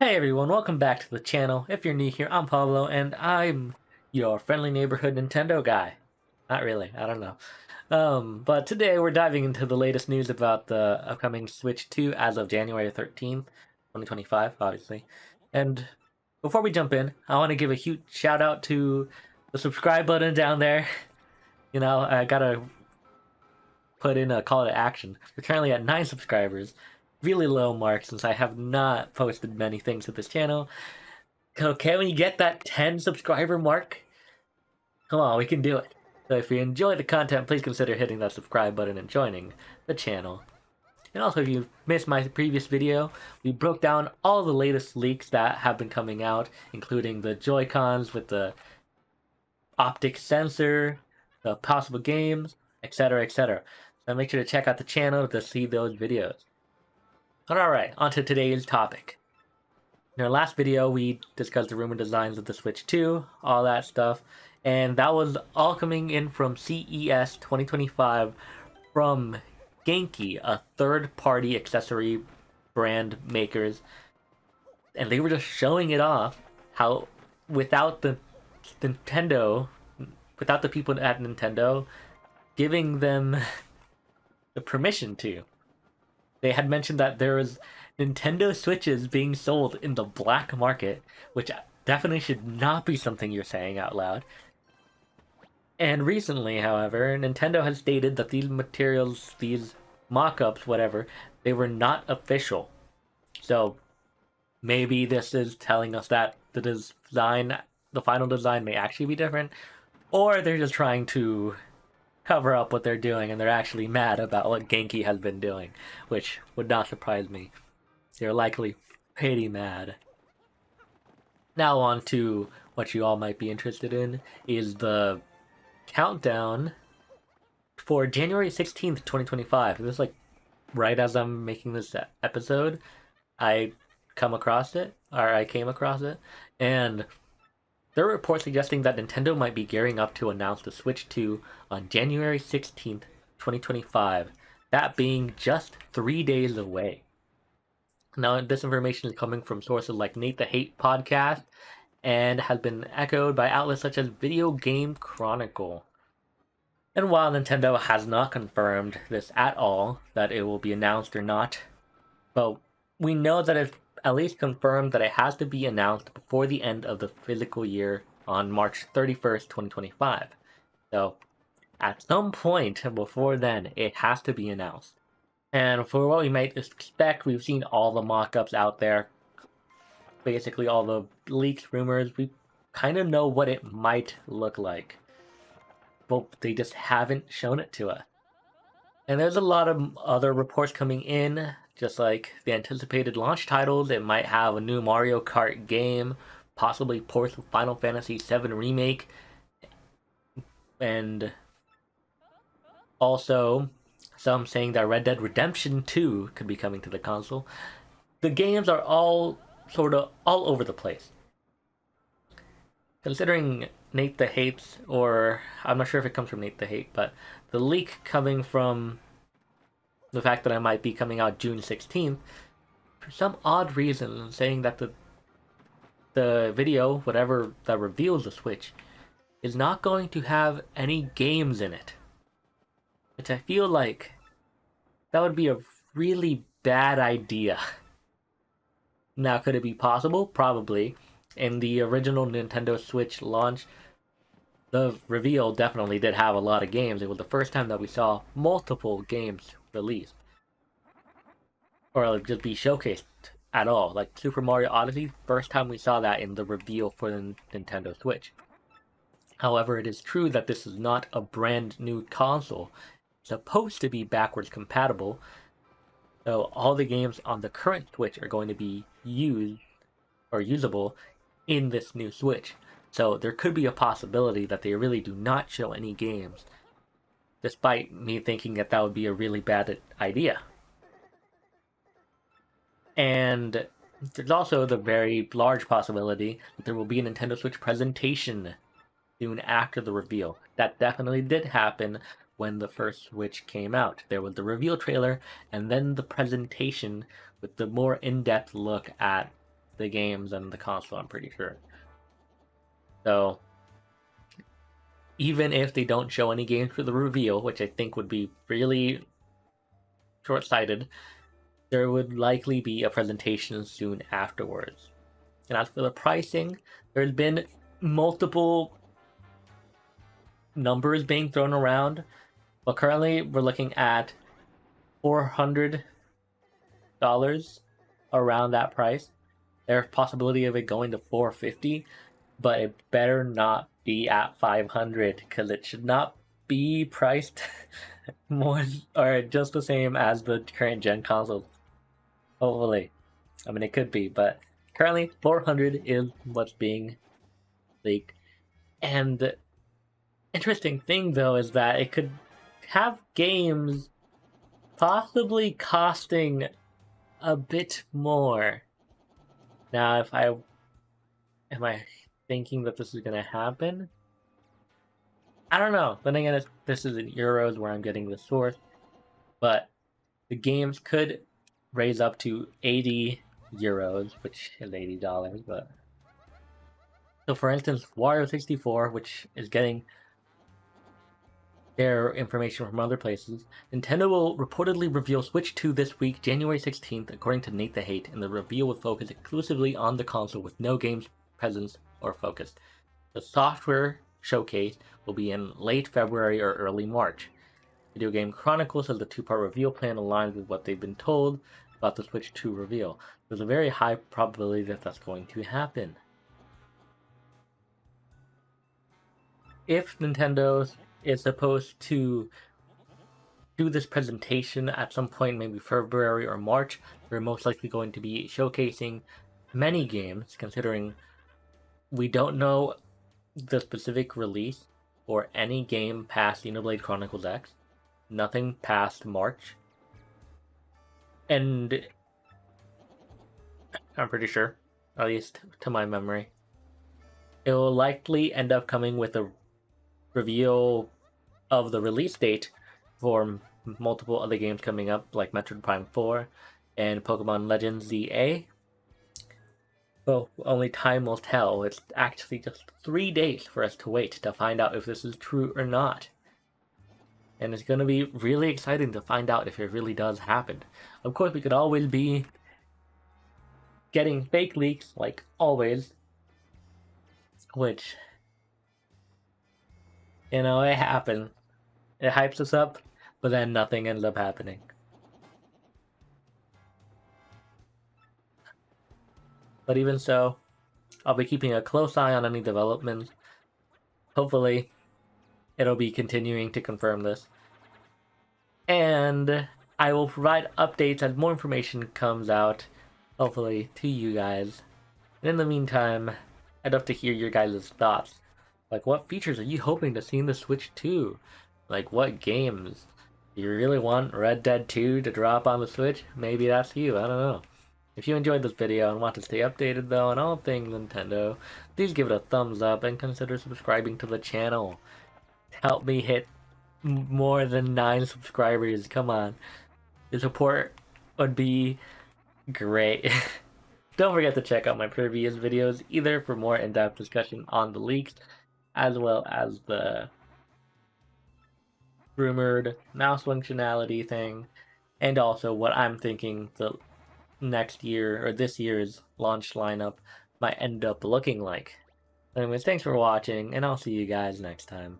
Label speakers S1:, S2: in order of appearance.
S1: Hey everyone, welcome back to the channel. If you're new here, I'm Pablo, and I'm your friendly neighborhood Nintendo guy. Not really, I don't know. But today we're diving into the latest news about the upcoming Switch 2 as of January 13th, 2025, obviously. And before we jump in, I want to give a huge shout out to the subscribe button down there. You know, I gotta put in a call to action. We're currently at 9 subscribers. Really low mark since I have not posted many things to this channel. So can we get that 10 subscriber mark? Come on, we can do it. So if you enjoy the content, please consider hitting that subscribe button and joining the channel. And also, if you missed my previous video, we broke down all the latest leaks that have been coming out, including the Joy-Cons with the optic sensor, the possible games, etc., etc. So make sure to check out the channel to see those videos. But alright, on to today's topic. In our last video, we discussed the rumored designs of the Switch 2, all that stuff, and that was all coming in from CES 2025 from Genki, a third-party accessory brand makers, and they were just showing it off how without the people at Nintendo giving them the permission to. They had mentioned that there was Nintendo Switches being sold in the black market, which definitely should not be something you're saying out loud. And recently, however, Nintendo has stated that these materials, these mock-ups, whatever, they were not official. So maybe this is telling us that the final design may actually be different, or they're just trying to cover up what they're doing and they're actually mad about what Genki has been doing, which would not surprise me. They're likely pretty mad. Now on to what you all might be interested in is the countdown for January 16th, 2025. This is like right as I'm making this episode, I came across it, and there are reports suggesting that Nintendo might be gearing up to announce the Switch 2 on January 16th, 2025, that being just 3 days away. Now, this information is coming from sources like NateTheHate podcast and has been echoed by outlets such as VideoGameChronicle. And while Nintendo has not confirmed this at all, that it will be announced or not, but we know that it's at least confirmed that it has to be announced before the end of the physical year on March 31st, 2025. So, at some point before then, it has to be announced. And for what we might expect, we've seen all the mock-ups out there. Basically all the leaks, rumors, we kind of know what it might look like. But they just haven't shown it to us. And there's a lot of other reports coming in, just like the anticipated launch titles. It might have a new Mario Kart game, possibly ports of Final Fantasy VII Remake, and also some saying that Red Dead Redemption 2 could be coming to the console. The games are all sort of all over the place. Considering Nate the Hate's, or I'm not sure if it comes from Nate the Hate, but the leak coming from the fact that I might be coming out June 16th, for some odd reason, saying that the video, whatever that reveals the Switch, is not going to have any games in it. Which I feel like that would be a really bad idea. Now, could it be possible? Probably. In the original Nintendo Switch launch, the reveal definitely did have a lot of games. It was the first time that we saw multiple games released. Or just be showcased at all. Like Super Mario Odyssey, first time we saw that in the reveal for the Nintendo Switch. However, it is true that this is not a brand new console. It's supposed to be backwards compatible, so all the games on the current Switch are going to be usable in this new Switch. So there could be a possibility that they really do not show any games, despite me thinking that that would be a really bad idea. And there's also the very large possibility that there will be a Nintendo Switch presentation soon after the reveal. That definitely did happen when the first Switch came out. There was the reveal trailer, and then the presentation with the more in-depth look at the games and the console, I'm pretty sure. So even if they don't show any games for the reveal, which I think would be really short-sighted, there would likely be a presentation soon afterwards. And as for the pricing, there's been multiple numbers being thrown around, but currently we're looking at $400 around that price. There's possibility of it going to $450, but it better not be at $500 because it should not be priced more or just the same as the current gen consoles. Hopefully. I mean, it could be, but currently $400 is what's being leaked. And the interesting thing, though, is that it could have games possibly costing a bit more. Now, am I thinking that this is going to happen? I don't know. Then again, this is in euros where I'm getting the source, but the games could raise up to 80 euros, which is $80, but so for instance, Wario 64, which is getting their information from other places, Nintendo will reportedly reveal Switch 2 this week, January 16th, according to NateTheHate, and the reveal will focus exclusively on the console with no games presence or focus. The software showcase will be in late February or early March. VideoGameChronicle says the two-part reveal plan aligns with what they've been told about the Switch 2 reveal. There's a very high probability that that's going to happen. If Nintendo is supposed to do this presentation at some point, maybe February or March, they're most likely going to be showcasing many games, considering we don't know the specific release for any game past Xenoblade Chronicles X, nothing past March, and I'm pretty sure, at least to my memory, it will likely end up coming with a reveal of the release date for multiple other games coming up, like Metroid Prime 4 and Pokemon Legends ZA. Well, only time will tell. It's actually just 3 days for us to wait to find out if this is true or not. And it's going to be really exciting to find out if it really does happen. Of course, we could always be getting fake leaks, like always, which, you know, it happens. It hypes us up, but then nothing ends up happening. But even so, I'll be keeping a close eye on any developments. Hopefully, it'll be continuing to confirm this. And I will provide updates as more information comes out, hopefully, to you guys. And in the meantime, I'd love to hear your guys' thoughts. Like, what features are you hoping to see in the Switch 2? Like, what games? Do you really want Red Dead 2 to drop on the Switch? Maybe that's you, I don't know. If you enjoyed this video and want to stay updated though on all things Nintendo, please give it a thumbs up and consider subscribing to the channel. Help me hit more than 9 subscribers, come on. Your support would be great. Don't forget to check out my previous videos either for more in-depth discussion on the leaks, as well as the rumored mouse functionality thing, and also what I'm thinking the next year or this year's launch lineup might end up looking like. Anyways, thanks for watching, and I'll see you guys next time.